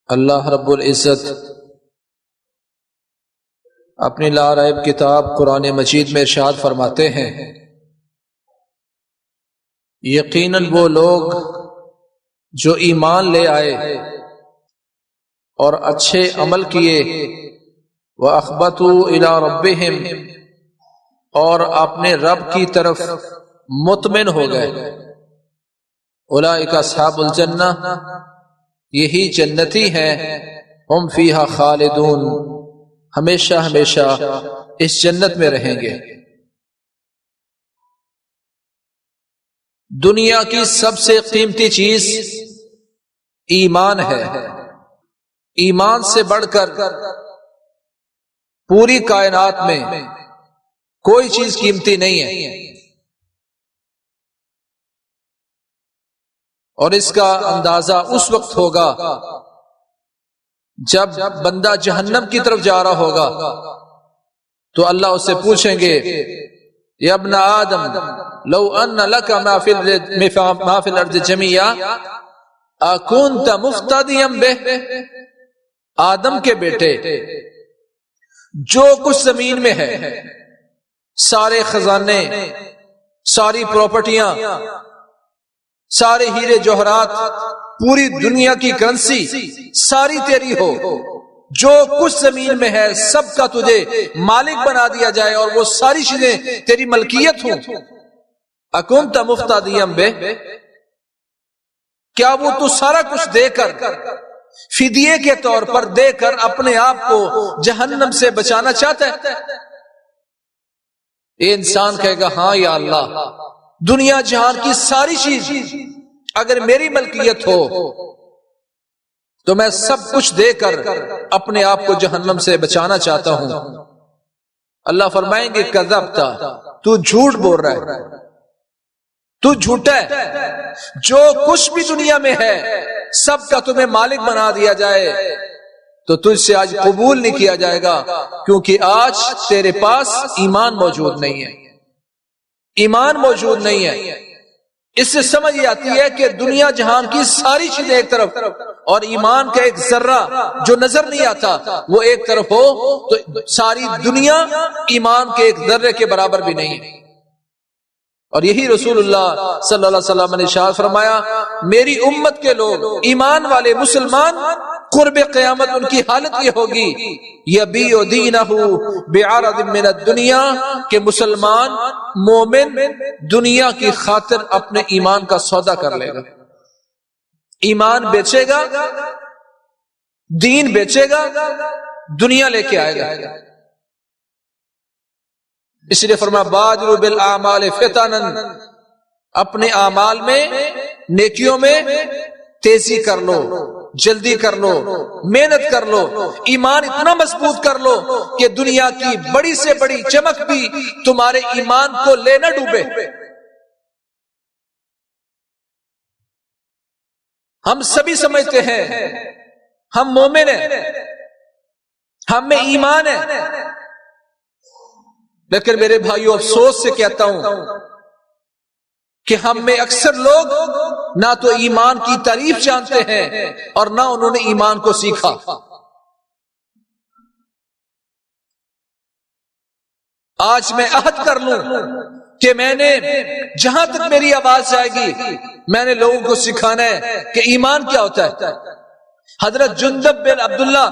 اللہ رب العزت اپنی لا ریب کتاب قرآن مجید میں ارشاد فرماتے ہیں، یقیناً وہ لوگ جو ایمان لے آئے اور اچھے عمل کیے، وَأَخْبَتُوا إِلَىٰ رَبِّهِمْ اور اپنے رب کی طرف مطمئن ہو گئے، اولئک اصحاب الجنہ یہی جنتی ہیں، ہم فیہا خالدون ہمیشہ ہمیشہ اس جنت میں رہیں گے۔ دنیا کی سب سے قیمتی چیز ایمان ہے، ایمان سے بڑھ کر پوری کائنات میں کوئی چیز قیمتی نہیں ہے، اور اس کا اندازہ اس وقت ہوگا جب بندہ جہنم کی طرف جا رہا ہوگا تو اللہ اس سے پوچھیں گے، یا ابن آدم لو ان لک ما فی الارض جمیعا اکنت مفتدیا بہ، آدم کے بیٹے جو کچھ زمین میں ہے، سارے خزانے، ساری پراپرٹیاں، سارے ہیرے جوہرات، پوری دنیا کی کرنسی ساری تیری ہو، جو کچھ زمین میں ہے سب کا تجھے مالک بنا دیا جائے اور وہ ساری چیزیں تیری ملکیت ہوں، اکنت مفتدیا بہ، کیا وہ تو سارا کچھ دے کر فدیے کے طور پر دے کر اپنے آپ کو جہنم سے بچانا چاہتا ہے؟ یہ انسان کہے گا ہاں یا اللہ، دنیا جہان کی ساری چیز اگر میری ملکیت ہو تو میں سب کچھ دے کر اپنے آپ کو جہنم سے بچانا چاہتا ہوں۔ اللہ فرمائیں گے کذبت، تو جھوٹ بول رہا ہے، تو جھوٹا ہے، جو کچھ بھی دنیا میں ہے سب کا تمہیں مالک بنا دیا جائے تو تجھ سے آج قبول نہیں کیا جائے گا، کیونکہ آج تیرے پاس ایمان موجود نہیں ہے، ایمان موجود نہیں ہے۔ اس سے سمجھ یہ آتی ہے کہ دنیا جہان کی ساری چیزیں ایک طرف اور ایمان کا ایک ذرہ جو نظر نہیں آتا وہ ایک طرف ہو تو ساری دنیا ایمان کے ایک ذرے کے برابر بھی نہیں ہے۔ اور یہی رسول اللہ صلی اللہ علیہ وسلم نے ارشاد فرمایا، میری امت کے لوگ ایمان والے مسلمان قرب قیامت ان کی حالت یہ ہوگی، یبیع دینہ بعرض من الدنیا، کہ مسلمان مومن دنیا کی خاطر اپنے ایمان کا سودا کر لے گا، ایمان بیچے گا، دین بیچے گا، دنیا لے کے آئے گا۔ اس لیے فرمایا بادروا بالاعمال فتنا، اپنے اعمال میں نیکیوں میں تیزی کر لو، جلدی کر لو، محنت کر لو، ایمان اتنا مضبوط کر لو کہ دنیا کی بڑی سے بڑی چمک بھی تمہارے ایمان کو لے نہ ڈوبے۔ ہم سبھی سمجھتے ہیں ہم مومن ہیں، ہم میں ایمان ہے، لیکن میرے بھائیو افسوس سے کہتا ہوں کہ ہم میں اکثر لوگ نہ تو ایمان کی تعریف جانتے ہیں اور نہ انہوں نے ایمان کو سیکھا۔ آج میں عہد کر لوں کہ میں نے جہاں تک میری آواز جائے گی میں نے لوگوں کو سکھانا ہے کہ ایمان کیا ہوتا ہے۔ حضرت جندب بن عبداللہ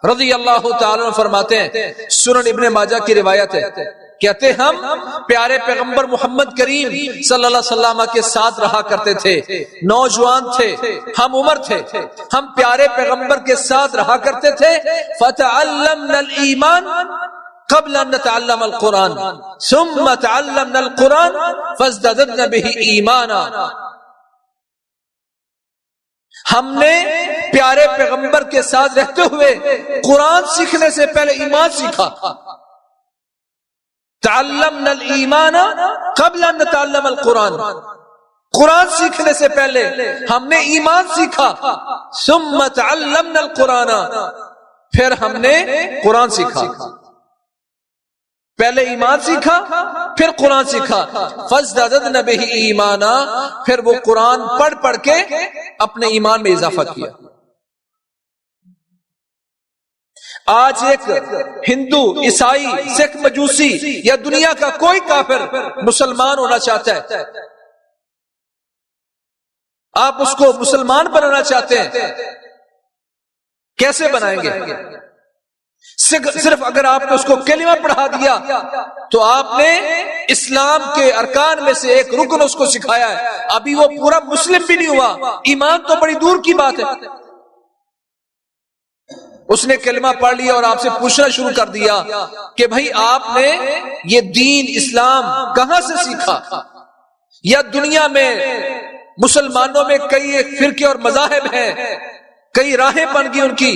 رضی اللہ تعالیٰ عنہ فرماتے ہیں، سنن ابن ماجہ کی روایت ہے، کہتے ہم پیارے پیغمبر محمد کریم صلی اللہ علیہ وسلم کے ساتھ رہا کرتے تھے، نوجوان تھے، ہم عمر تھے، ہم پیارے پیغمبر کے ساتھ رہا کرتے تھے، فتعلمنا الایمان قبل ان نتعلم القرآن ثم تعلمنا القرآن فازددنا به ایمانا، ہم نے پیارے پیغمبر کے ساتھ رہتے ہوئے قرآن سیکھنے سے پہلے ایمان سیکھا، تعلمنا الایمان قبل ان نتعلم القرآن، قرآن سیکھنے سے پہلے ہم نے ایمان سیکھا، ثم تعلمنا القرآن، پھر ہم نے قرآن سیکھا، پہلے ایمان سیکھا پھر قرآن سیکھا، فازددنا به ایمانا، پھر وہ قرآن پڑھ پڑھ کے اپنے ایمان میں اضافہ کیا۔ آج ایک ہندو، عیسائی، سکھ، مجوسی یا دنیا کا کوئی کافر مسلمان ہونا چاہتا ہے، آپ اس کو مسلمان بنانا چاہتے ہیں، کیسے بنائیں گے؟ صرف اگر آپ نے اس کو کلمہ پڑھا دیا تو آپ نے اسلام کے ارکان میں سے ایک رکن اس کو سکھایا ہے، ابھی وہ پورا مسلم بھی نہیں ہوا، ایمان تو بڑی دور کی بات ہے۔ اس نے کلمہ پڑھ لیا اور آپ سے پوچھنا شروع کر دیا کہ بھائی آپ نے یہ دین اسلام کہاں سے سیکھا؟ یا دنیا میں مسلمانوں میں کئی فرقے اور مذاہب ہیں، کئی راہیں بن گئی ان کی،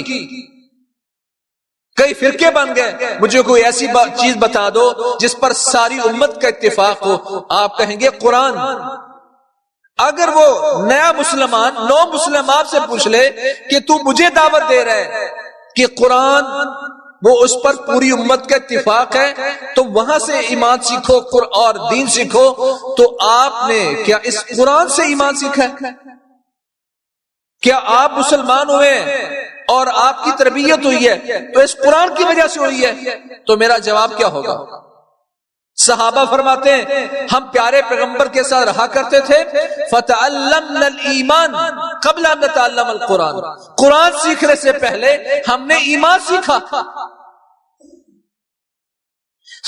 کئی فرقے بن گئے، مجھے کوئی ایسی چیز بتا دو جس پر ساری امت کا اتفاق ہو۔ آپ کہیں گے قرآن۔ اگر وہ نیا مسلمان، نو مسلم آپ سے پوچھ لے کہ تو مجھے دعوت دے رہا ہے کہ قرآن، وہ اس پر پوری امت کا اتفاق ہے، تو وہاں سے ایمان سیکھو اور دین سیکھو، تو آپ نے کیا اس قرآن سے ایمان سیکھا ہے؟ کیا آپ مسلمان ہوئے اور آپ کی تربیت ہوئی ہے تو اس قرآن کی وجہ سے ہوئی ہے؟ تو میرا جواب کیا ہوگا؟ صحابہ فرماتے ہیں ہم پیارے پیغمبر کے ساتھ رہا کرتے تھے، فَتَعَلَّمْنَا الْإِيمَانَ قَبْلَ أَن نَتَعَلَّمَ الْقُرْآنَ، قرآن سیکھنے سے پہلے ہم نے ایمان سیکھا۔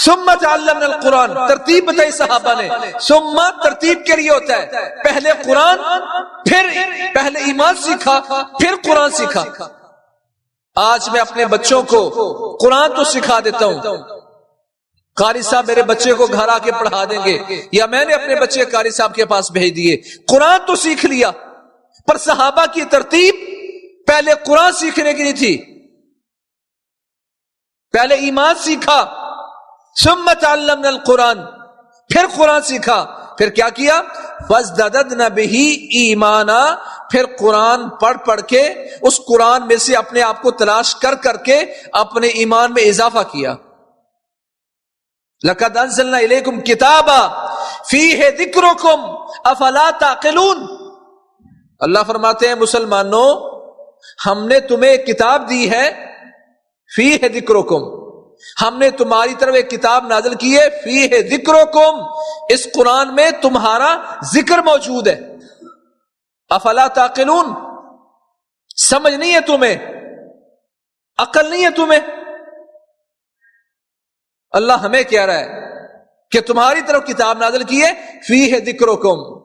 ثم تعلمنا القرآن، ترتیب بتائی صحابہ نے، ثم ترتیب کے لیے ہوتا ہے، پہلے قرآن، پھر پہلے ایمان سیکھا، پھر قرآن سیکھا۔ آج میں اپنے بچوں کو قرآن تو سکھا دیتا ہوں، قاری صاحب میرے بچے کو گھر آ کے پڑھا دیں گے، یا میں نے اپنے بچے قاری صاحب کے پاس بھیج دیے، قرآن تو سیکھ لیا، پر صحابہ کی ترتیب پہلے قرآن سیکھنے کی نہیں تھی، پہلے ایمان سیکھا، ثم تعلمنا القرآن، پھر قرآن سیکھا، پھر کیا کیا؟ فَازْدَدَدْنَا بِهِ ایمانا، پھر قرآن پڑھ پڑھ کے اس قرآن میں سے اپنے آپ کو تلاش کر کر کے اپنے ایمان میں اضافہ کیا۔ لَقَدْ أَنزَلْنَا إِلَيْكُمْ كِتَابًا فِيهِ ذِكْرُكُمْ أَفَلَا تَعْقِلُونَ، اللہ فرماتے ہیں مسلمانوں ہم نے تمہیں ایک کتاب دی ہے، فِيهِ ذِكْرُكُمْ، ہم نے تمہاری طرف ایک کتاب نازل کی ہے، فِيهِ ذِكْرُكُمْ، اس قرآن میں تمہارا ذکر موجود ہے، افلا تعقلون، سمجھ نہیں ہے تمہیں، عقل نہیں ہے تمہیں؟ اللہ ہمیں کہہ رہا ہے کہ تمہاری طرف کتاب نازل کی ہے، فِيهِ ذِكْرُكُمْ۔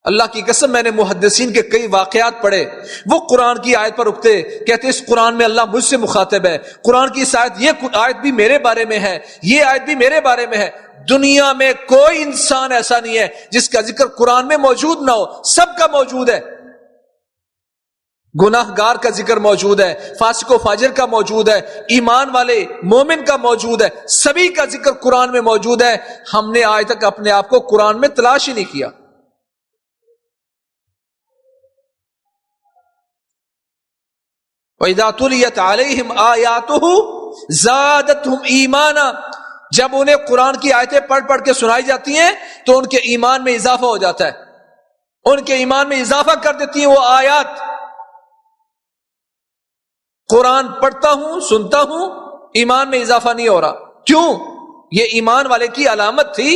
اللہ کی قسم میں نے محدثین کے کئی واقعات پڑھے، وہ قرآن کی آیت پر رکتے، کہتے اس قرآن میں اللہ مجھ سے مخاطب ہے، قرآن کی اس آیت، یہ آیت بھی میرے بارے میں ہے، یہ آیت بھی میرے بارے میں ہے۔ دنیا میں کوئی انسان ایسا نہیں ہے جس کا ذکر قرآن میں موجود نہ ہو، سب کا موجود ہے، گناہ گار کا ذکر موجود ہے، فاسق و فاجر کا موجود ہے، ایمان والے مومن کا موجود ہے، سبھی کا ذکر قرآن میں موجود ہے۔ ہم نے آج تک اپنے آپ کو قرآن میں تلاش ہی نہیں کیا۔ وَإِذَا تُلِيَتْ عَلَيْهِمْ آيَاتُهُ زَادَتْهُمْ إِيمَانًا، جب انہیں قرآن کی آیتیں پڑھ پڑھ کے سنائی جاتی ہیں تو ان کے ایمان میں اضافہ ہو جاتا ہے، ان کے ایمان میں اضافہ کر دیتی ہیں وہ آیات۔ قرآن پڑھتا ہوں، سنتا ہوں، ایمان میں اضافہ نہیں ہو رہا، کیوں؟ یہ ایمان والے کی علامت تھی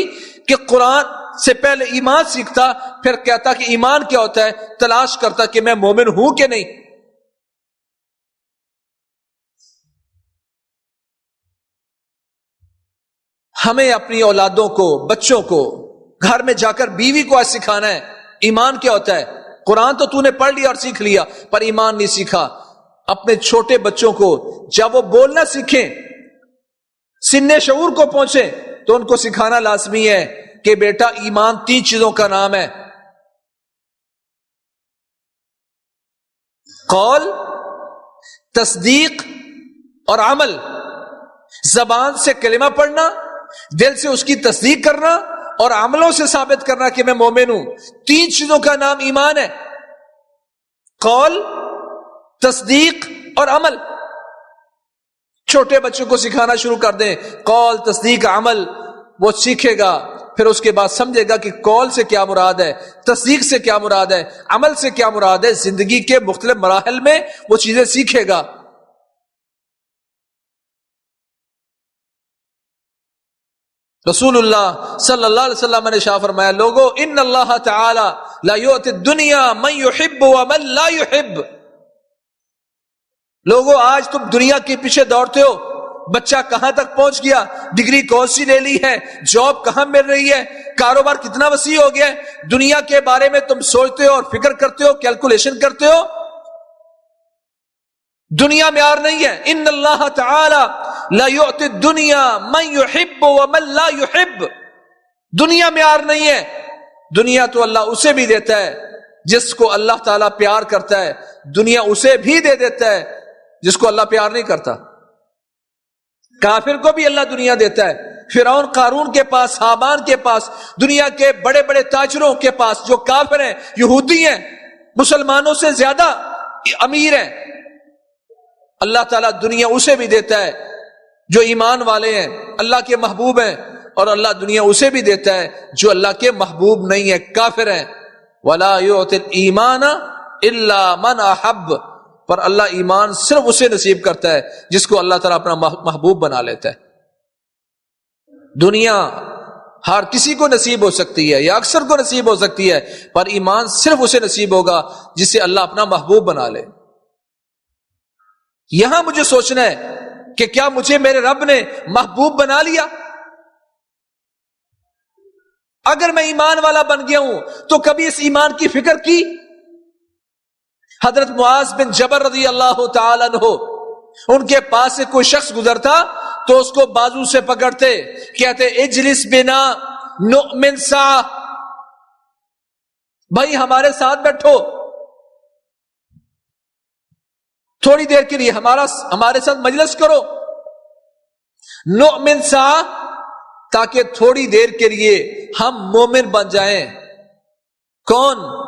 کہ قرآن سے پہلے ایمان سیکھتا، پھر کہتا کہ ایمان کیا ہوتا ہے، تلاش کرتا کہ میں مومن ہوں کہ نہیں۔ ہمیں اپنی اولادوں کو، بچوں کو، گھر میں جا کر بیوی کو آج سکھانا ہے ایمان کیا ہوتا ہے۔ قرآن تو نے پڑھ لیا اور سیکھ لیا، پر ایمان نہیں سیکھا۔ اپنے چھوٹے بچوں کو جب وہ بولنا سیکھیں، سن شعور کو پہنچیں، تو ان کو سکھانا لازمی ہے کہ بیٹا ایمان 3 چیزوں کا نام ہے، قول، تصدیق اور عمل۔ زبان سے کلمہ پڑھنا، دل سے اس کی تصدیق کرنا، اور عملوں سے ثابت کرنا کہ میں مومن ہوں۔ 3 چیزوں کا نام ایمان ہے، قول، تصدیق اور عمل۔ چھوٹے بچوں کو سکھانا شروع کر دیں، قول، تصدیق، عمل، وہ سیکھے گا، پھر اس کے بعد سمجھے گا کہ قول سے کیا مراد ہے، تصدیق سے کیا مراد ہے، عمل سے کیا مراد ہے، زندگی کے مختلف مراحل میں وہ چیزیں سیکھے گا۔ رسول اللہ صلی اللہ علیہ وسلم نے شاہ فرمایا، لوگو ان اللہ تعالی لا یؤتی الدنیا من یحب ومن لا یحب۔ لوگو آج تم دنیا کے پیچھے دوڑتے ہو، بچہ کہاں تک پہنچ گیا، ڈگری کون سی لے لی ہے، جاب کہاں مل رہی ہے، کاروبار کتنا وسیع ہو گیا ہے، دنیا کے بارے میں تم سوچتے ہو اور فکر کرتے ہو، کیلکولیشن کرتے ہو۔ دنیا معیار نہیں ہے۔ ان اللہ تعالی لا یؤتی الدنیا من یحب ومن لا یحب۔ دنیا معیار نہیں ہے۔ دنیا تو اللہ اسے بھی دیتا ہے جس کو اللہ تعالیٰ پیار کرتا ہے، دنیا اسے بھی دے دیتا ہے جس کو اللہ پیار نہیں کرتا۔ کافر کو بھی اللہ دنیا دیتا ہے۔ فرعون قارون کے پاس، حامان کے پاس، دنیا کے بڑے بڑے تاجروں کے پاس جو کافر ہیں، یہودی ہیں، مسلمانوں سے زیادہ امیر ہیں، اللہ تعالیٰ دنیا اسے بھی دیتا ہے جو ایمان والے ہیں، اللہ کے محبوب ہیں، اور اللہ دنیا اسے بھی دیتا ہے جو اللہ کے محبوب نہیں ہے، کافر ہیں۔ وَلَا يُعْتِ الْإِيمَانَ إِلَّا مَنْ أَحَبَّ۔ پر اللہ ایمان صرف اسے نصیب کرتا ہے جس کو اللہ تعالیٰ اپنا محبوب بنا لیتا ہے۔ دنیا ہر کسی کو نصیب ہو سکتی ہے یا اکثر کو نصیب ہو سکتی ہے، پر ایمان صرف اسے نصیب ہوگا جسے اللہ اپنا محبوب بنا لے۔ یہاں مجھے سوچنا ہے کہ کیا مجھے میرے رب نے محبوب بنا لیا؟ اگر میں ایمان والا بن گیا ہوں تو کبھی اس ایمان کی فکر کی؟ حضرت معاذ بن جبل رضی اللہ تعالیٰ عنہ، ان کے پاس سے کوئی شخص گزرتا تو اس کو بازو سے پکڑتے، کہتے اجلس بنا نؤمن ساعہ، بھائی ہمارے ساتھ بیٹھو، تھوڑی دیر کے لیے ہمارے ساتھ مجلس کرو، نؤمن ساعہ، تاکہ تھوڑی دیر کے لیے ہم مومن بن جائیں۔ کون؟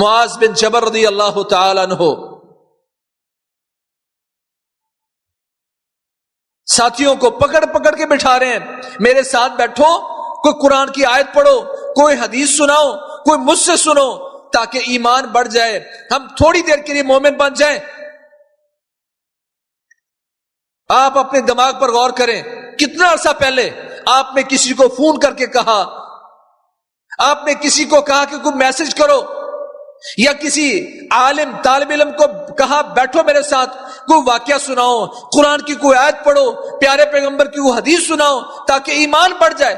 معاذ بن جبل رضی اللہ تعالی عنہ۔ ساتھیوں کو پکڑ پکڑ کے بٹھا رہے ہیں، میرے ساتھ بیٹھو، کوئی قرآن کی آیت پڑھو، کوئی حدیث سناؤ، کوئی مجھ سے سنو، تاکہ ایمان بڑھ جائے، ہم تھوڑی دیر کے لیے مومن بن جائیں۔ آپ اپنے دماغ پر غور کریں، کتنا عرصہ پہلے آپ نے کسی کو فون کر کے کہا، آپ نے کسی کو کہا کہ کوئی میسج کرو، یا کسی عالم طالب علم کو کہا بیٹھو میرے ساتھ، کوئی واقعہ سناؤ، قرآن کی کوئی آیت پڑھو، پیارے پیغمبر کی کوئی حدیث سناؤ تاکہ ایمان بڑھ جائے؟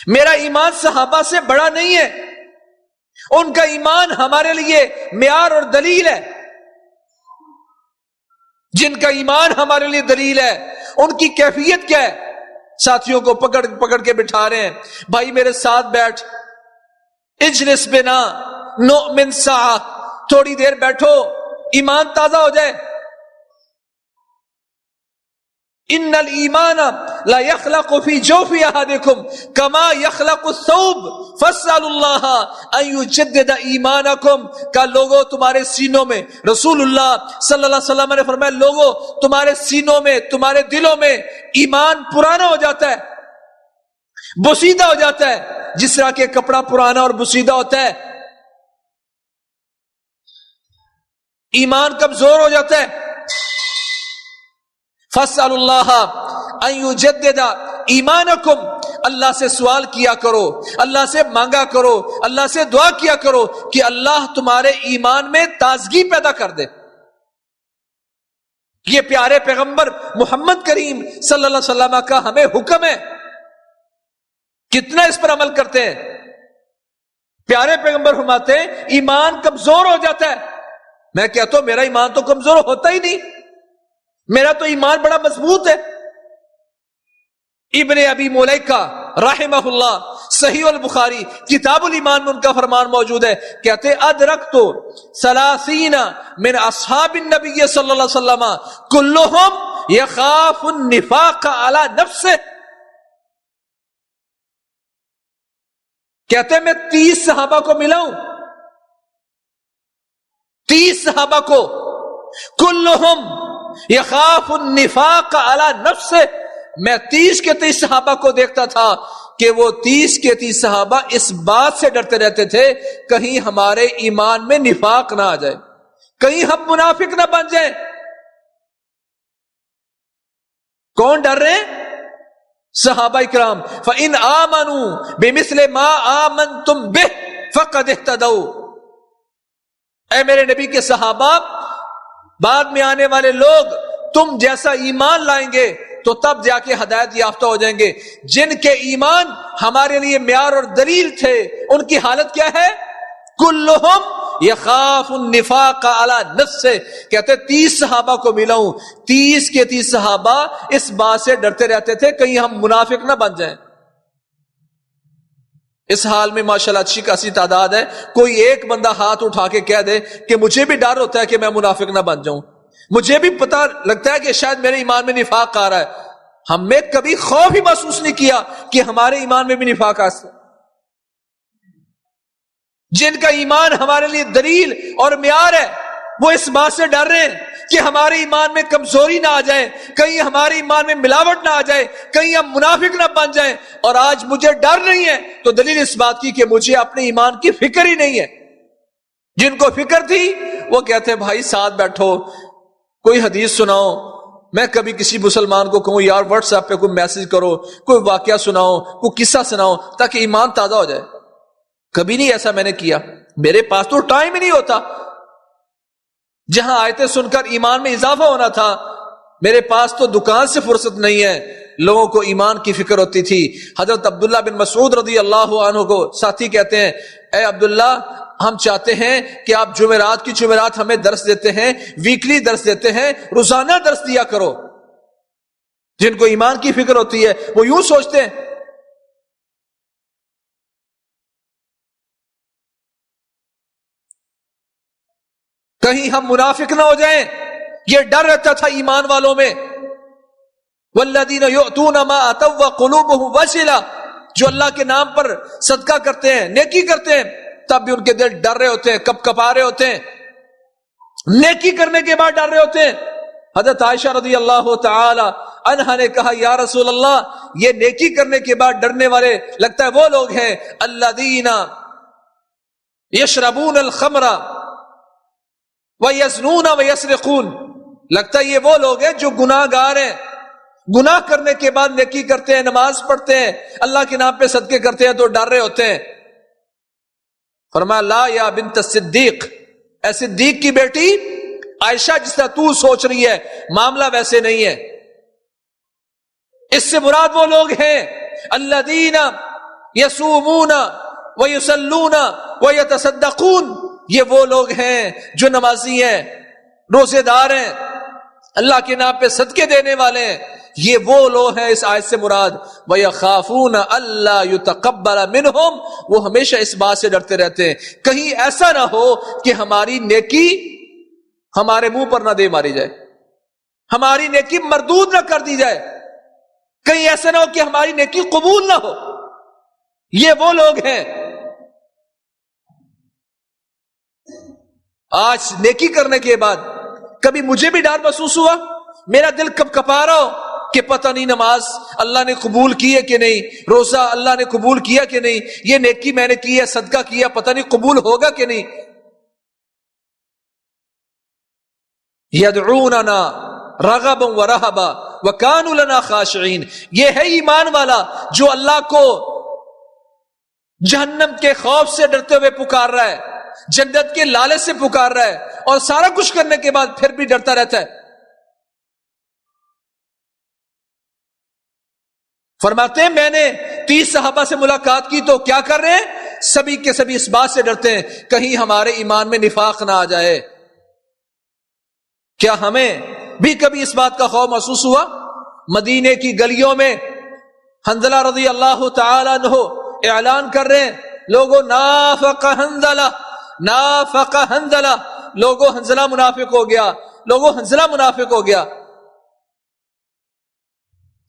میرا ایمان صحابہ سے بڑا نہیں ہے، ان کا ایمان ہمارے لیے معیار اور دلیل ہے۔ جن کا ایمان ہمارے لیے دلیل ہے ان کی کیفیت کیا ہے؟ ساتھیوں کو پکڑ پکڑ کے بٹھا رہے ہیں، بھائی میرے ساتھ بیٹھ، اجلس بنا نؤمن ساعہ، تھوڑی دیر بیٹھو، ایمان تازہ ہو جائے۔ ان الایمان لا يخلق في جوف احدكم كما يخلق الثوب فاسالوا الله ان يجدد ایمانکم۔ کہ لوگوں تمہارے سینوں میں، رسول اللہ صلی اللہ علیہ وسلم نے فرمایا، لوگوں تمہارے سینوں میں، تمہارے دلوں میں ایمان پرانا ہو جاتا ہے، بوسیدہ ہو جاتا ہے، جس طرح کہ کپڑا پرانا اور بوسیدہ ہوتا ہے، ایمان کمزور ہو جاتا ہے۔ فَاسْأَلُوا اللَّهَ أَن يُجَدِّدَ ایمانکم، اللہ سے سوال کیا کرو، اللہ سے مانگا کرو، اللہ سے دعا کیا کرو کہ اللہ تمہارے ایمان میں تازگی پیدا کر دے۔ یہ پیارے پیغمبر محمد کریم صلی اللہ علیہ وسلم کا ہمیں حکم ہے، کتنا اس پر عمل کرتے ہیں۔ پیارے پیغمبر فرماتے ہیں ایمان کمزور ہو جاتا ہے، میں کہتا ہوں میرا ایمان تو کمزور ہوتا ہی نہیں، میرا تو ایمان بڑا مضبوط ہے۔ ابن ابی ملیکہ رحمہ اللہ، صحیح البخاری کتاب الایمان میں ان کا فرمان موجود ہے، کہتے ادرکت 30 من اصحاب النبی صلی اللہ علیہ وسلم کلهم یخاف النفاق علی نفسه۔ کہتے میں 30 صحابہ کو ملا ہوں، 30 صحابہ کو، کلهم یخاف النفاق علی نفسه، میں 30 کے 30 صحابہ کو دیکھتا تھا کہ وہ 30 کے 30 صحابہ اس بات سے ڈرتے رہتے تھے کہیں ہمارے ایمان میں نفاق نہ آ جائے، کہیں ہم منافق نہ بن جائیں۔ کون ڈر رہے ہیں؟ صحابہ کرام۔ فَإِنْ آمَنُوا بِمِثْلِ مَا آمَنْتُمْ بِهِ فَقَدْ اهْتَدَوْا۔ اے میرے نبی کے صحابہ، بعد میں آنے والے لوگ تم جیسا ایمان لائیں گے تو تب جا کے ہدایت یافتہ ہو جائیں گے۔ جن کے ایمان ہمارے لیے معیار اور دلیل تھے ان کی حالت کیا ہے؟ کلہم یخاف النفاق علی نفسہ۔ کہتے 30 صحابہ کو ملا ہوں، 30 کے 30 صحابہ اس بات سے ڈرتے رہتے تھے کہیں ہم منافق نہ بن جائیں۔ اس حال میں ماشاءاللہ اچھی خاصی تعداد ہے، کوئی ایک بندہ ہاتھ اٹھا کے کہہ دے کہ مجھے بھی ڈر ہوتا ہے کہ میں منافق نہ بن جاؤں، مجھے بھی پتہ لگتا ہے کہ شاید میرے ایمان میں نفاق آ رہا ہے۔ ہم نے کبھی خوف ہی محسوس نہیں کیا کہ ہمارے ایمان میں بھی نفاق آ سکتا ہے۔ جن کا ایمان ہمارے لیے دلیل اور معیار ہے وہ اس بات سے ڈر رہے ہیں کہ ہمارے ایمان میں کمزوری نہ آ جائے، کہیں ہمارے ایمان میں ملاوٹ نہ آ جائے، کہیں ہم منافق نہ بن جائیں۔ اور آج مجھے ڈر نہیں ہے تو دلیل اس بات کی کہ مجھے اپنے ایمان کی فکر ہی نہیں ہے۔ جن کو فکر تھی وہ کہتے ہیں بھائی ساتھ بیٹھو، کوئی حدیث سناؤ، میں کبھی کسی مسلمان کو کہوں یار واٹس ایپ پہ کوئی میسج کرو، کوئی واقعہ سناؤ، کوئی قصہ سناؤ تاکہ ایمان تازہ ہو جائے۔ کبھی نہیں ایسا میں نے کیا، میرے پاس تو ٹائم ہی نہیں ہوتا۔ جہاں آیتیں سن کر ایمان میں اضافہ ہونا تھا، میرے پاس تو دکان سے فرصت نہیں ہے۔ لوگوں کو ایمان کی فکر ہوتی تھی۔ حضرت عبداللہ بن مسعود رضی اللہ عنہ کو ساتھی کہتے ہیں اے عبداللہ، ہم چاہتے ہیں کہ آپ جمعرات کی جمعرات ہمیں درس دیتے ہیں، ویکلی درس دیتے ہیں، روزانہ درس دیا کرو۔ جن کو ایمان کی فکر ہوتی ہے وہ یوں سوچتے ہیں۔ کہیں ہم منافق نہ ہو جائیں، یہ ڈر رہتا تھا ایمان والوں میں۔ والذین یؤتون ما آتوا وقلوبهم وجلہ، جو اللہ کے نام پر صدقہ کرتے ہیں، نیکی کرتے ہیں، تب بھی ان کے دل ڈر رہے ہوتے ہیں، کپ کپا رہے ہوتے ہیں، نیکی کرنے کے بعد ڈر رہے ہوتے ہیں۔ حضرت عائشہ رضی اللہ تعالی عنہا نے کہا یا رسول اللہ، یہ نیکی کرنے کے بعد ڈرنے والے لگتا ہے وہ لوگ ہیں الذین یشربون الخمر وَيَزْنُونَ وَيَسْرِقُونَ، لگتا ہے یہ وہ لوگ ہیں جو گناہ گار ہیں، گناہ کرنے کے بعد نیکی کرتے ہیں، نماز پڑھتے ہیں، اللہ کے نام پہ صدقے کرتے ہیں تو ڈر رہے ہوتے ہیں۔ فرمایا لا یا بنت الصدیق، اے صدیق کی بیٹی عائشہ، جس طرح تو سوچ رہی ہے معاملہ ویسے نہیں ہے۔ اس سے مراد وہ لوگ ہیں الذین یصومون ویصلون ویتصدقون، یہ وہ لوگ ہیں جو نمازی ہیں، روزے دار ہیں، اللہ کے نام پہ صدقے دینے والے ہیں۔ یہ وہ لوگ ہیں اس آیت سے مراد۔ وَيَخَافُونَ أَلَّا يُتَقَبَّلَ مِنْهُمْ، وہ ہمیشہ اس بات سے ڈرتے رہتے ہیں کہیں ایسا نہ ہو کہ ہماری نیکی ہمارے منہ پر نہ دے ماری جائے، ہماری نیکی مردود نہ کر دی جائے، کہیں ایسا نہ ہو کہ ہماری نیکی قبول نہ ہو۔ یہ وہ لوگ ہیں۔ آج نیکی کرنے کے بعد کبھی مجھے بھی ڈر محسوس ہوا، میرا دل کب کپا رہا ہو کہ پتہ نہیں نماز اللہ نے قبول کی ہے کہ نہیں، روزہ اللہ نے قبول کیا کہ نہیں، یہ نیکی میں نے کی ہے، صدقہ کیا، پتہ نہیں قبول ہوگا کہ نہیں۔ یدعوننا رغبا ورہبا وکانوا لنا خاشعین، یہ ہے ایمان والا جو اللہ کو جہنم کے خوف سے ڈرتے ہوئے پکار رہا ہے، جنت کے لالچ سے پکار رہا ہے، اور سارا کچھ کرنے کے بعد پھر بھی ڈرتا رہتا ہے۔ فرماتے ہیں میں نے 30 صحابہ سے ملاقات کی تو کیا کر رہے ہیں؟ سبھی کے سبھی اس بات سے ڈرتے ہیں کہیں ہمارے ایمان میں نفاق نہ آ جائے۔ کیا ہمیں بھی کبھی اس بات کا خوف محسوس ہوا؟ مدینے کی گلیوں میں حنظلہ رضی اللہ تعالیٰ عنہ اعلان کر رہے ہیں لوگوں نافق حنظلہ، نافق حنظلہ، لوگوں حنظلہ منافق ہو گیا، لوگوں حنظلہ منافق ہو گیا۔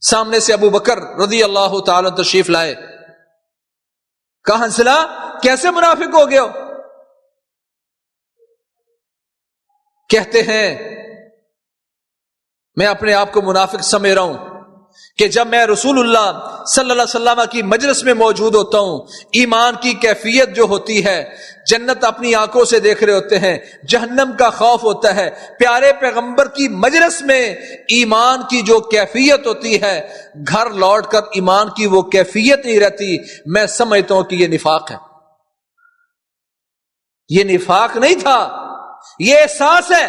سامنے سے ابو بکر رضی اللہ تعالیٰ تشریف لائے، کہا حنظلہ کیسے منافق ہو گئے ہو؟ کہتے ہیں میں اپنے آپ کو منافق سمجھ رہا ہوں، کہ جب میں رسول اللہ صلی اللہ علیہ وسلم کی مجلس میں موجود ہوتا ہوں، ایمان کی کیفیت جو ہوتی ہے، جنت اپنی آنکھوں سے دیکھ رہے ہوتے ہیں، جہنم کا خوف ہوتا ہے، پیارے پیغمبر کی مجلس میں ایمان کی جو کیفیت ہوتی ہے، گھر لوٹ کر ایمان کی وہ کیفیت نہیں رہتی، میں سمجھتا ہوں کہ یہ نفاق ہے۔ یہ نفاق نہیں تھا، یہ احساس ہے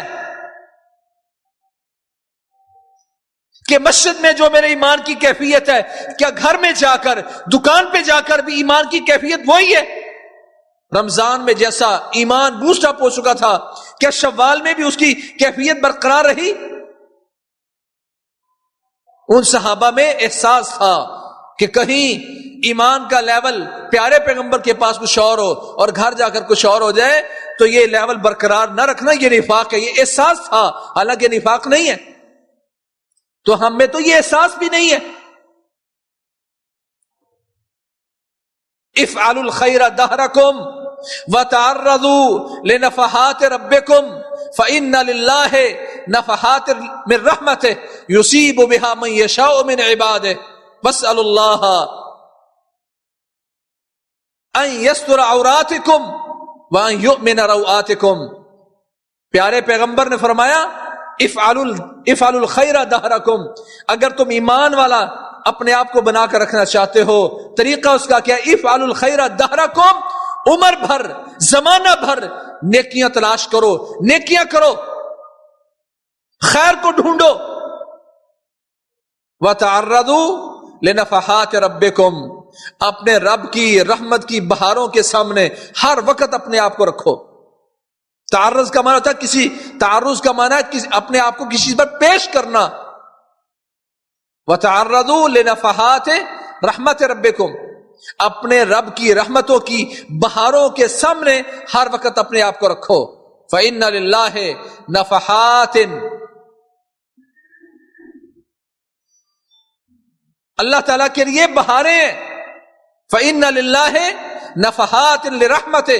کہ مسجد میں جو میرے ایمان کی کیفیت ہے، کیا گھر میں جا کر، دکان پہ جا کر بھی ایمان کی کیفیت وہی ہے؟ رمضان میں جیسا ایمان بوسٹ اپ ہو چکا تھا، کیا شوال میں بھی اس کی کیفیت برقرار رہی؟ ان صحابہ میں احساس تھا کہ کہیں ایمان کا لیول پیارے پیغمبر کے پاس کچھ اور ہو اور گھر جا کر کچھ اور ہو جائے تو یہ لیول برقرار نہ رکھنا یہ نفاق ہے۔ یہ احساس تھا، حالانکہ نفاق نہیں ہے، تو ہم میں تو یہ احساس بھی نہیں ہے۔ افعلوا الخیر دہرکم وتعرضوا لنفحات ربکم فإن للہ نفحات من رحمتہ یصیب بها من یشاء من عبادہ واسألوا اللہ ان یستر عوراتکم وان یؤمن روآتکم۔ پیارے پیغمبر نے فرمایا افعلوا الخیر دہرکم، اگر تم ایمان والا اپنے آپ کو بنا کر رکھنا چاہتے ہو، طریقہ اس کا کیا؟ افعلوا الخیر دہرکم، عمر بھر، زمانہ بھر نیکیاں تلاش کرو، نیکیاں کرو، خیر کو ڈھونڈو۔ وتعرضوا لنفحات ربکم، اپنے رب کی رحمت کی بہاروں کے سامنے ہر وقت اپنے آپ کو رکھو۔ تعرض کا معنی ہوتا ہے تعرض کا معنی ہے اپنے آپ کو کسی چیز پر پیش کرنا۔ وتعرضوا لنفحات رحمت ربکم، اپنے رب کی رحمتوں کی بہاروں کے سامنے ہر وقت اپنے آپ کو رکھو۔ فإن للہ نفحات، اللہ تعالیٰ کے لیے بہاریں ہیں۔ فإن للہ نفحات لرحمتہ،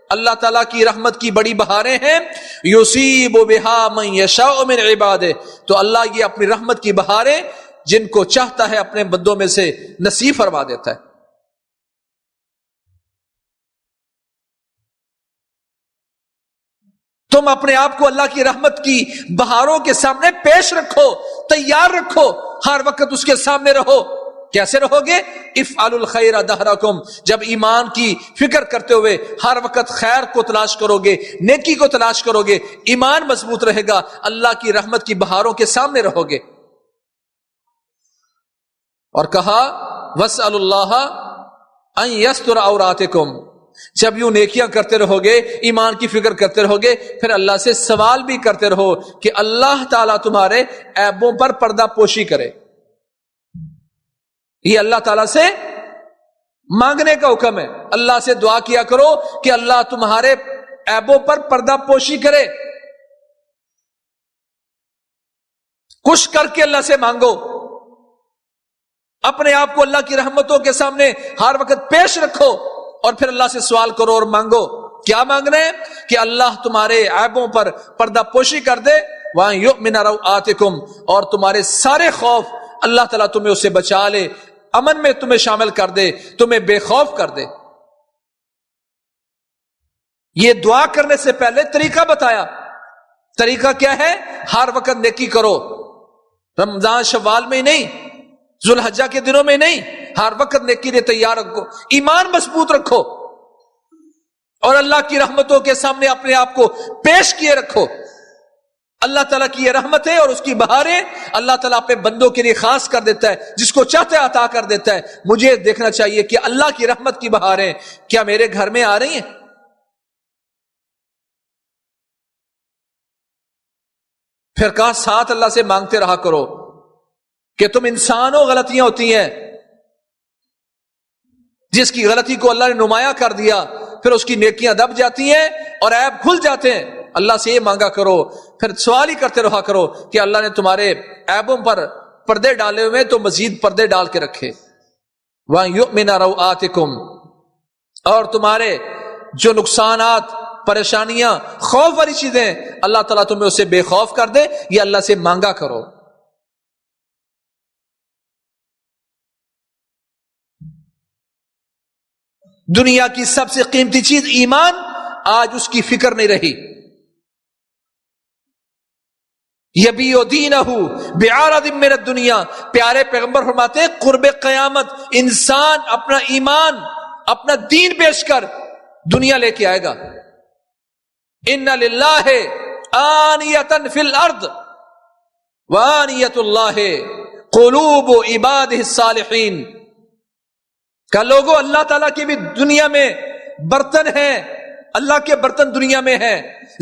اللہ تعالیٰ کی رحمت کی بڑی بہاریں ہیں۔ یصیب بها من یشاء من عبادہ، تو اللہ یہ اپنی رحمت کی بہاریں جن کو چاہتا ہے اپنے بندوں میں سے نصیب فرما دیتا ہے۔ تم اپنے آپ کو اللہ کی رحمت کی بہاروں کے سامنے پیش رکھو، تیار رکھو، ہر وقت اس کے سامنے رہو۔ کیسے رہو گے؟ افعلوا الخیر دہرکم، جب ایمان کی فکر کرتے ہوئے ہر وقت خیر کو تلاش کرو گے، نیکی کو تلاش کرو گے، ایمان مضبوط رہے گا، اللہ کی رحمت کی بہاروں کے سامنے رہو گے۔ اور کہا واسألوا اللہ ان یستر عوراتکم، جب یوں نیکیاں کرتے رہو گے، ایمان کی فکر کرتے رہو گے، پھر اللہ سے سوال بھی کرتے رہو کہ اللہ تعالیٰ تمہارے عیبوں پر پردہ پوشی کرے۔ یہ اللہ تعالیٰ سے مانگنے کا حکم ہے، اللہ سے دعا کیا کرو کہ اللہ تمہارے عیبوں پر پردہ پوشی کرے۔ کچھ کر کے اللہ سے مانگو، اپنے آپ کو اللہ کی رحمتوں کے سامنے ہر وقت پیش رکھو اور پھر اللہ سے سوال کرو اور مانگو۔ کیا مانگنا ہے؟ کہ اللہ تمہارے عیبوں پر پردہ پوشی کر دے، وَأَن يُؤْمِنَ رَوْآتِكُمْ، اور تمہارے سارے خوف اللہ تعالیٰ تمہیں اسے بچا لے، امن میں تمہیں شامل کر دے، تمہیں بے خوف کر دے۔ یہ دعا کرنے سے پہلے طریقہ بتایا۔ طریقہ کیا ہے؟ ہر وقت نیکی کرو، رمضان شوال میں نہیں، ذوالحجہ کے دنوں میں نہیں، ہر وقت نیکی لیے تیار رکھو، ایمان مضبوط رکھو اور اللہ کی رحمتوں کے سامنے اپنے آپ کو پیش کیے رکھو۔ اللہ تعالیٰ کی یہ رحمت ہے اور اس کی بہاریں اللہ تعالیٰ اپنے بندوں کے لیے خاص کر دیتا ہے، جس کو چاہتے عطا کر دیتا ہے۔ مجھے دیکھنا چاہیے کہ اللہ کی رحمت کی بہاریں کیا میرے گھر میں آ رہی ہیں؟ پھر کہا ساتھ اللہ سے مانگتے رہا کرو کہ تم انسان ہو، غلطیاں ہوتی ہیں، جس کی غلطی کو اللہ نے نمایاں کر دیا پھر اس کی نیکیاں دب جاتی ہیں اور عیب کھل جاتے ہیں۔ اللہ سے یہ مانگا کرو، پھر سوال ہی کرتے رہا کرو کہ اللہ نے تمہارے عیبوں پر پردے ڈالے ہوئے تو مزید پردے ڈال کے رکھے۔ وَأَن يُؤْمِنَ رَوْآتِكُمْ، اور تمہارے جو نقصانات، پریشانیاں، خوف والی چیزیں اللہ تعالیٰ تمہیں اسے بے خوف کر دے، یہ اللہ سے مانگا کرو۔ دنیا کی سب سے قیمتی چیز ایمان، آج اس کی فکر نہیں رہی. یبیع دینہ بعرض من الدنیا، پیارے پیغمبر فرماتے ہیں قرب قیامت انسان اپنا ایمان، اپنا دین بیچ کر دنیا لے کے آئے گا. ان للہ آنیۃ فی الارض وآنیۃ اللہ قلوب عبادہ الصالحین. کہ لوگوں اللہ تعالیٰ کے بھی دنیا میں برتن ہیں، اللہ کے برتن دنیا میں ہیں،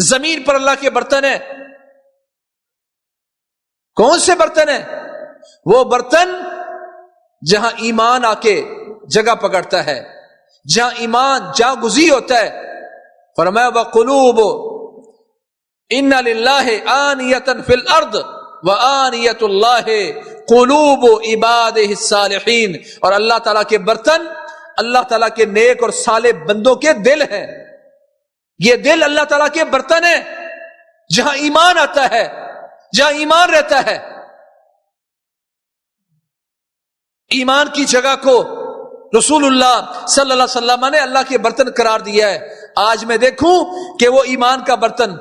زمین پر اللہ کے برتن ہیں. کون سے برتن ہیں؟ وہ برتن جہاں ایمان آ کے جگہ پکڑتا ہے، جہاں ایمان جا گزی ہوتا ہے. فرمایا وقلوب ان للہ آنیۃ فی الارض وآنیۃ اللہ قلوب عبادہ الصالحین. اور اللہ تعالیٰ کے برتن اللہ تعالیٰ کے نیک اور صالح بندوں کے دل ہیں. یہ دل اللہ تعالیٰ کے برتن ہیں جہاں ایمان آتا ہے، جہاں ایمان رہتا ہے. ایمان کی جگہ کو رسول اللہ صلی اللہ علیہ وسلم نے اللہ کے برتن قرار دیا ہے. آج میں دیکھوں کہ وہ ایمان کا برتن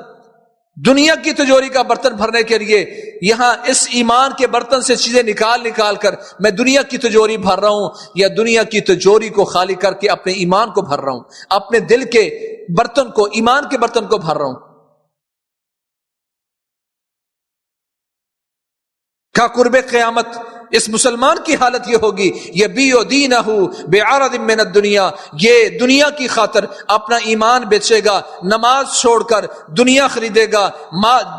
دنیا کی تجوری کا برتن بھرنے کے لیے یہاں اس ایمان کے برتن سے چیزیں نکال کر میں دنیا کی تجوری بھر رہا ہوں، یا دنیا کی تجوری کو خالی کر کے اپنے ایمان کو بھر رہا ہوں، اپنے دل کے برتن کو، ایمان کے برتن کو بھر رہا ہوں. کا قرب قیامت اس مسلمان کی حالت یہ ہوگی، یبیع دینہ بعرض من الدنیا، یہ دنیا کی خاطر اپنا ایمان بیچے گا، نماز چھوڑ کر دنیا خریدے گا،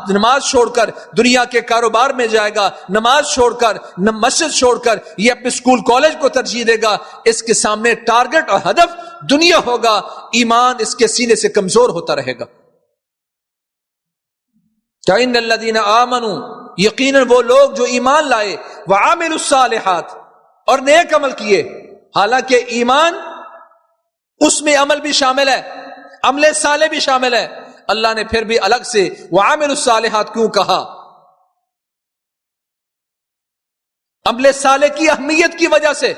نماز چھوڑ کر دنیا کے کاروبار میں جائے گا، نماز چھوڑ کر مسجد چھوڑ کر یہ اپنے اسکول کالج کو ترجیح دے گا. اس کے سامنے ٹارگٹ اور ہدف دنیا ہوگا، ایمان اس کے سینے سے کمزور ہوتا رہے گا. ان الذین آمنوا، یقیناً وہ لوگ جو ایمان لائے، وعاملوا الصالحات، اور نیک عمل کیے. حالانکہ ایمان اس میں عمل بھی شامل ہے، عمل صالح بھی شامل ہے. اللہ نے پھر بھی الگ سے وعاملوا الصالحات کیوں کہا؟ عمل صالح کی اہمیت کی وجہ سے،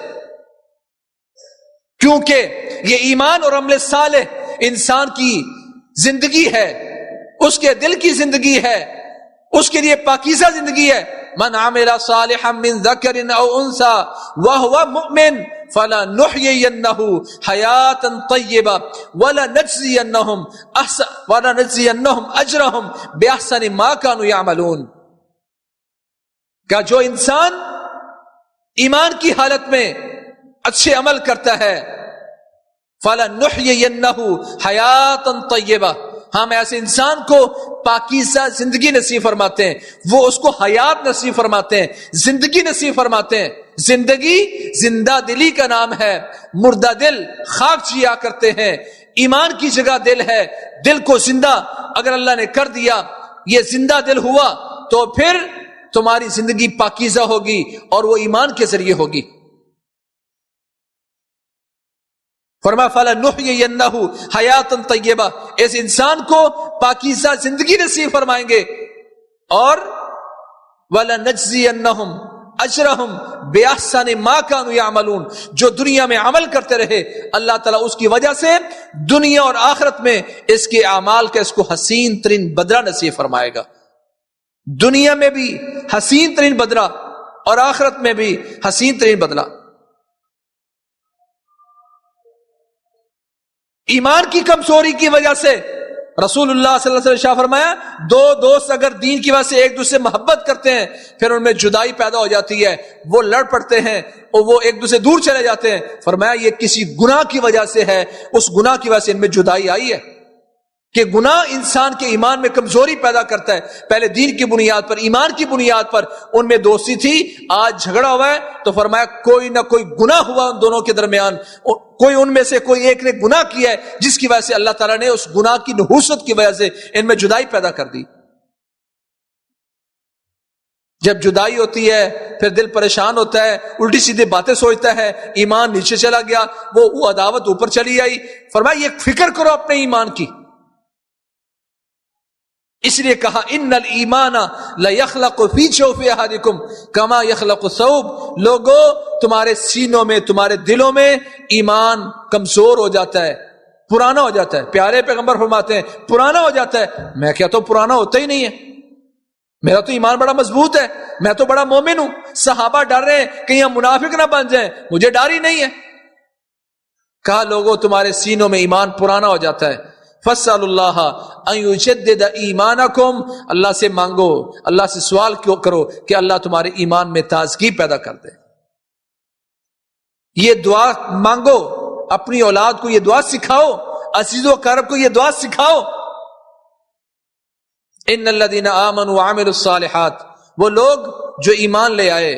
کیونکہ یہ ایمان اور عمل صالح انسان کی زندگی ہے، اس کے دل کی زندگی ہے، اس کے لیے پاکیزہ زندگی ہے. من عمل صالحا من ذکر او انثى وهو مؤمن فلنحيينه حیاتا طیبہ ولنجزینهم اجرهم باحسن ما كانوا يعملون. کہ جو انسان ایمان کی حالت میں اچھے عمل کرتا ہے، فلنحيينه حیاتا طیبہ، ہم ایسے انسان کو پاکیزہ زندگی نصیب فرماتے ہیں، وہ اس کو حیات نصیب فرماتے ہیں، زندگی نصیب فرماتے ہیں. زندگی زندہ دلی کا نام ہے. مردہ دل خاک جیا کرتے ہیں، ایمان کی جگہ دل ہے. دل کو زندہ اگر اللہ نے کر دیا، یہ زندہ دل ہوا، تو پھر تمہاری زندگی پاکیزہ ہوگی اور وہ ایمان کے ذریعے ہوگی. فرمایا فَلَنُحْيِيَنَّهُ حَيَاتًا طَيِّبَةً، اس انسان کو پاکیزہ زندگی نصیب فرمائیں گے. اور وَلَنَجْزِيَنَّهُمْ أَجْرَهُمْ بِأَحْسَنِ مَا كَانُوا يَعْمَلُونَ، جو دنیا میں عمل کرتے رہے اللہ تعالیٰ اس کی وجہ سے دنیا اور آخرت میں اس کے اعمال کا اس کو حسین ترین بدلہ نصیب فرمائے گا. دنیا میں بھی حسین ترین بدلہ اور آخرت میں بھی حسین ترین بدلہ. ایمان کی کمزوری کی وجہ سے رسول اللہ صلی اللہ علیہ وسلم شاہ فرمایا، دو دوست اگر دین کی وجہ سے ایک دوسرے سے محبت کرتے ہیں، پھر ان میں جدائی پیدا ہو جاتی ہے، وہ لڑ پڑتے ہیں اور وہ ایک دوسرے دور چلے جاتے ہیں. فرمایا یہ کسی گناہ کی وجہ سے ہے، اس گناہ کی وجہ سے ان میں جدائی آئی ہے. کہ گناہ انسان کے ایمان میں کمزوری پیدا کرتا ہے. پہلے دین کی بنیاد پر، ایمان کی بنیاد پر ان میں دوستی تھی، آج جھگڑا ہوا ہے. تو فرمایا کوئی نہ کوئی گناہ ہوا ان دونوں کے درمیان، کوئی ان میں سے کوئی ایک نے گناہ کیا ہے جس کی وجہ سے اللہ تعالیٰ نے اس گناہ کی نحوست کی وجہ سے ان میں جدائی پیدا کر دی. جب جدائی ہوتی ہے پھر دل پریشان ہوتا ہے، الٹی سیدھی باتیں سوچتا ہے، ایمان نیچے چلا گیا، وہ عداوت اوپر چلی آئی. فرمایا یہ فکر کرو اپنے ایمان کی. اس لیے کہا ان الایمان لیخلق فی جوف احدکم کما یخلق الثوب، لوگوں تمہارے سینوں میں، تمہارے دلوں میں ایمان کمزور ہو جاتا ہے، پرانا ہو جاتا ہے۔ پیارے پیغمبر فرماتے ہیں پرانا ہو جاتا ہے، میں کہتا ہوں پرانا ہوتا ہی نہیں ہے، میرا تو ایمان بڑا مضبوط ہے، میں تو بڑا مومن ہوں۔ صحابہ ڈر رہے ہیں کہیں ہم منافق نہ بن جائیں، مجھے ڈر ہی نہیں ہے۔ کہا لوگوں تمہارے سینوں میں ایمان پرانا ہو جاتا ہے، فَاسْأَلُوا اللَّهَ أَن يُجَدِّدَ إِيمَانَكُمْ، اللہ سے مانگو، اللہ سے سوال کیوں کرو کہ اللہ تمہارے ایمان میں تازگی پیدا کر دے۔ یہ دعا مانگو، اپنی اولاد کو یہ دعا سکھاؤ، عزیز و اقارب کو یہ دعا سکھاؤ۔ ان الذين آمنوا وعملوا الصالحات، وہ لوگ جو ایمان لے آئے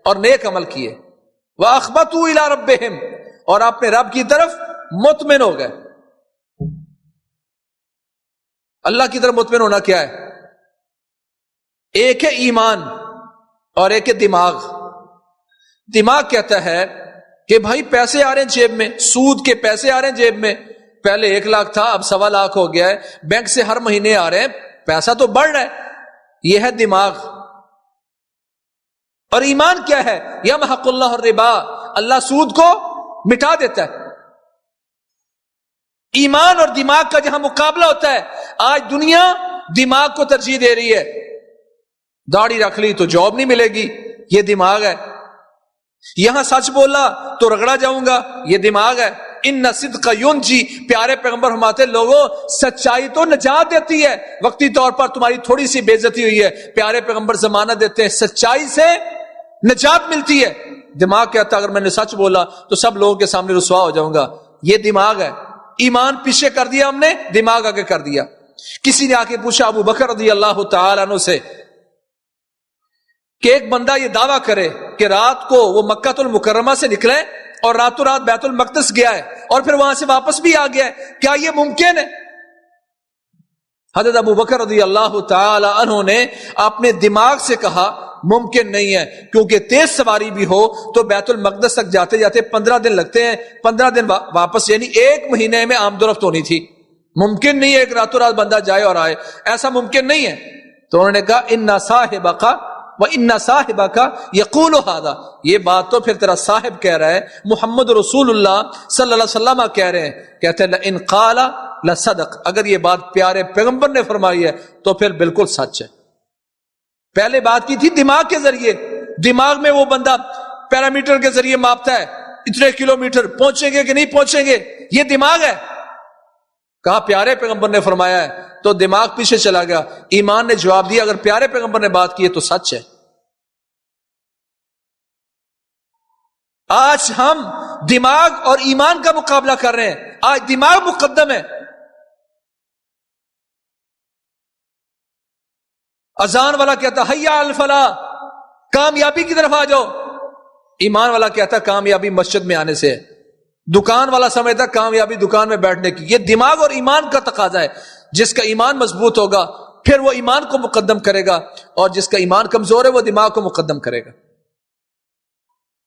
اور نیک عمل کیے، واخبتوا الى ربهم، اور اپنے رب کی طرف مطمئن ہو گئے۔ اللہ کی طرف مطمئن ہونا کیا ہے؟ ایک ہے ایمان اور ایک ہے دماغ۔ دماغ کہتا ہے کہ بھائی پیسے آ رہے ہیں جیب میں، سود کے پیسے آ رہے ہیں جیب میں، پہلے 1 لاکھ تھا اب 1.25 لاکھ ہو گیا ہے، بینک سے ہر مہینے آ رہے ہیں، پیسہ تو بڑھ رہا ہے، یہ ہے دماغ۔ اور ایمان کیا ہے؟ یمحق اللہ الربا، اللہ سود کو مٹا دیتا ہے۔ ایمان اور دماغ کا جہاں مقابلہ ہوتا ہے، آج دنیا دماغ کو ترجیح دے رہی ہے، داڑھی رکھ لی تو جاب نہیں ملے گی، یہ دماغ ہے۔ یہاں سچ بولا تو رگڑا جاؤں گا، یہ دماغ ہے۔ ان صدق ینجی، پیارے پیغمبر فرماتے لوگوں سچائی تو نجات دیتی ہے، وقتی طور پر تمہاری تھوڑی سی بے عزتی ہوئی ہے، پیارے پیغمبر ضمانت دیتے ہیں سچائی سے نجات ملتی ہے۔ دماغ کہتا ہے اگر میں نے سچ بولا تو سب لوگوں کے سامنے رسوا ہو جاؤں گا، یہ دماغ ہے۔ ایمان پیچھے کر دیا ہم نے، دماغ آگے کر دیا۔ کسی نے آ کے پوچھا ابو بکر رضی اللہ تعالی عنہ سے کہ ایک بندہ یہ دعویٰ کرے کہ رات کو وہ مکہ المکرمہ سے نکلے اور راتوں رات بیت المقدس گیا ہے اور پھر وہاں سے واپس بھی آ گیا ہے، کیا یہ ممکن ہے؟ حضرت ابو بکر رضی اللہ تعالی عنہ نے اپنے دماغ سے کہا ممکن نہیں ہے، کیونکہ تیز سواری بھی ہو تو بیت المقدس تک جاتے جاتے 15 دن لگتے ہیں، 15 دن واپس، یعنی 1 مہینے میں آمد و رفت ہونی تھی، ممکن نہیں ہے ایک راتوں رات بندہ جائے اور آئے، ایسا ممکن نہیں ہے۔ تو انہوں نے کہا ان صاحبک وان صاحبک یقول ھذا، یہ بات تو پھر تیرا صاحب کہہ رہا ہے، محمد رسول اللہ صلی اللہ علیہ وسلم کہہ رہے ہیں، کہتے ہیں لئن قال لصدق، اگر یہ بات پیارے پیغمبر نے فرمائی ہے تو پھر بالکل سچ ہے۔ پہلے بات کی تھی دماغ کے ذریعے، دماغ میں وہ بندہ پیرامیٹر کے ذریعے ماپتا ہے اتنے کلومیٹر پہنچیں گے کہ نہیں پہنچیں گے، یہ دماغ ہے۔ کہا پیارے پیغمبر نے فرمایا ہے، تو دماغ پیچھے چلا گیا۔ ایمان نے جواب دیا اگر پیارے پیغمبر نے بات کی ہے تو سچ ہے۔ آج ہم دماغ اور ایمان کا مقابلہ کر رہے ہیں، آج دماغ مقدم ہے۔ اذان والا کہتا حی علی الفلاح، کامیابی کی طرف آ جاؤ، ایمان والا کہتا کامیابی مسجد میں آنے سے ہے، دکان والا سمجھتا کامیابی دکان میں بیٹھنے کی۔ یہ دماغ اور ایمان کا تقاضا ہے، جس کا ایمان مضبوط ہوگا پھر وہ ایمان کو مقدم کرے گا، اور جس کا ایمان کمزور ہے وہ دماغ کو مقدم کرے گا۔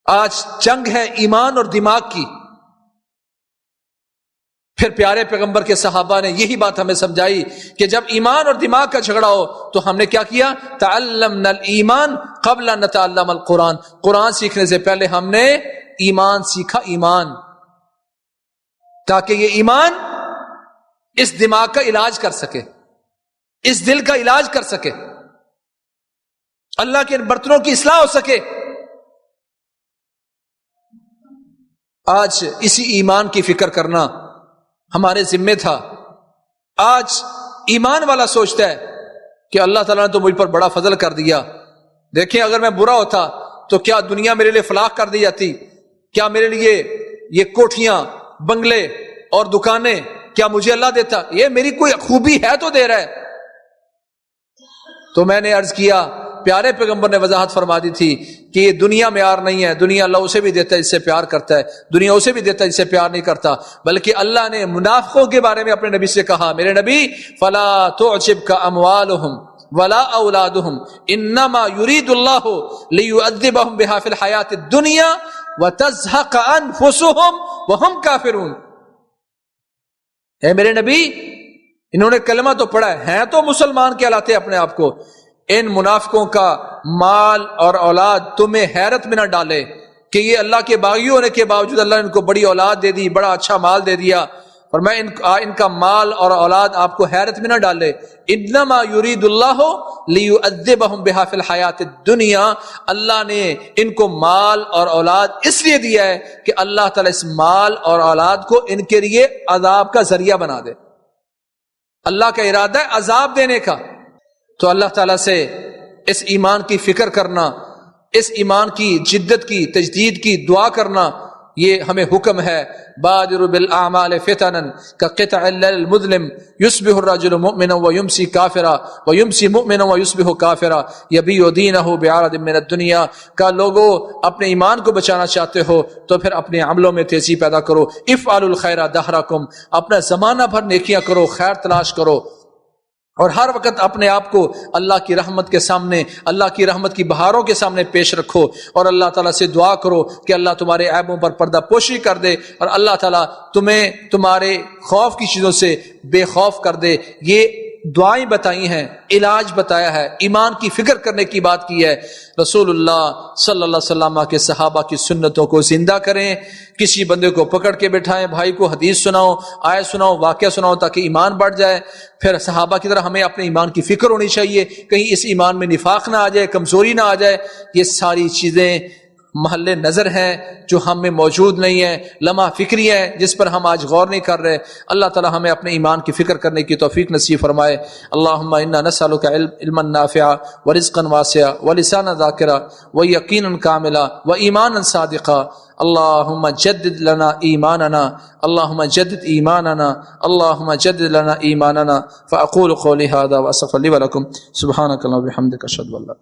آج جنگ ہے ایمان اور دماغ کی۔ پھر پیارے پیغمبر کے صحابہ نے یہی بات ہمیں سمجھائی کہ جب ایمان اور دماغ کا جھگڑا ہو تو ہم نے کیا کیا؟ تعلمنا الایمان قبل ان نتعلم القرآن، قرآن سیکھنے سے پہلے ہم نے ایمان سیکھا، ایمان، تاکہ یہ ایمان اس دماغ کا علاج کر سکے، اس دل کا علاج کر سکے، اللہ کے ان برتنوں کی اصلاح ہو سکے۔ آج اسی ایمان کی فکر کرنا ہمارے ذمے تھا۔ آج ایمان والا سوچتا ہے کہ اللہ تعالیٰ نے تو مجھ پر بڑا فضل کر دیا، دیکھیں اگر میں برا ہوتا تو کیا دنیا میرے لیے فلاح کر دی جاتی؟ کیا میرے لیے یہ کوٹھیاں، بنگلے اور دکانیں کیا مجھے اللہ دیتا؟ یہ میری کوئی خوبی ہے تو دے رہا ہے۔ تو میں نے عرض کیا پیارے پیغمبر نے وضاحت فرما دی تھی کہ یہ دنیا معیار نہیں ہے، دنیا اللہ اسے بھی دیتا ہے جس سے پیار کرتا ہے، دنیا اسے بھی دیتا ہے جس سے پیار نہیں کرتا، بلکہ اللہ نے منافقوں کے بارے میں اپنے نبی سے کہا میرے نبی فلا تعجبک اموالہم ولا اولادہم انما یرید اللہ لیعذبہم بہا فی الحیاۃ الدنیا وتزہق انفسہم وہم کافرون۔ اے میرے نبی انہوں نے کلمہ تو پڑھا ہے، ہیں تو مسلمان کہلاتے اپنے آپ کو۔ ان منافقوں کا مال اور اولاد تمہیں حیرت میں نہ ڈالے کہ یہ اللہ کے باغی ہونے کے باوجود اللہ نے ان کو بڑی اولاد دے دی، بڑا اچھا مال دے دیا، اور میں ان کا مال اور اولاد آپ کو حیرت میں نہ ڈالے۔ انما یرید اللہ لیعذبہم بہا فی الحیات الدنیا، اللہ نے ان کو مال اور اولاد اس لیے دیا ہے کہ اللہ تعالیٰ اس مال اور اولاد کو ان کے لیے عذاب کا ذریعہ بنا دے۔ اللہ کا ارادہ ہے عذاب دینے کا، تو اللہ تعالیٰ سے اس ایمان کی فکر کرنا، اس ایمان کی جدت کی تجدید کی دعا کرنا، یہ ہمیں حکم ہے۔ بادر بالاعمال فتنا كقطع الليل المظلم يصبح الرجل مؤمنا ويمسي كافرا ويمسي مؤمنا ويصبح كافرا يبيع دينه بعرض من الدنيا۔ کا لوگوں اپنے ایمان کو بچانا چاہتے ہو تو پھر اپنے عملوں میں تیزی پیدا کرو۔ افعلوا الخير دهركم، اپنا زمانہ بھر نیکیاں کرو، خیر تلاش کرو، اور ہر وقت اپنے آپ کو اللہ کی رحمت کے سامنے، اللہ کی رحمت کی بہاروں کے سامنے پیش رکھو، اور اللہ تعالیٰ سے دعا کرو کہ اللہ تمہارے عیبوں پر پردہ پوشی کر دے، اور اللہ تعالیٰ تمہیں تمہارے خوف کی چیزوں سے بے خوف کر دے۔ یہ دعائیں بتائی ہیں، علاج بتایا ہے، ایمان کی فکر کرنے کی بات کی ہے۔ رسول اللہ صلی اللہ علیہ وسلم کے صحابہ کی سنتوں کو زندہ کریں، کسی بندے کو پکڑ کے بٹھائیں، بھائی کو حدیث سناؤ، آیت سناؤ، واقعہ سناؤ تاکہ ایمان بڑھ جائے۔ پھر صحابہ کی طرح ہمیں اپنے ایمان کی فکر ہونی چاہیے، کہیں اس ایمان میں نفاق نہ آ جائے، کمزوری نہ آ جائے۔ یہ ساری چیزیں محل نظر ہیں جو ہم میں موجود نہیں ہیں، لمحہ فکری ہیں جس پر ہم آج غور نہیں کر رہے۔ اللہ تعالی ہمیں اپنے ایمان کی فکر کرنے کی توفیق نصیب فرمائے۔ اللہم انا نسألک علما نافعا ورزقا واسعا ولسانا ذاکرا ویقینا کاملا وایمانا صادقا۔ اللہم جدد لنا ایماننا، اللہم جدد ایماننا، اللہم جدد لنا ایماننا۔ فاقول قولی ھذا واستغفر لی ولکم، سبحانک اللہم وبحمدک، اشہد ان لا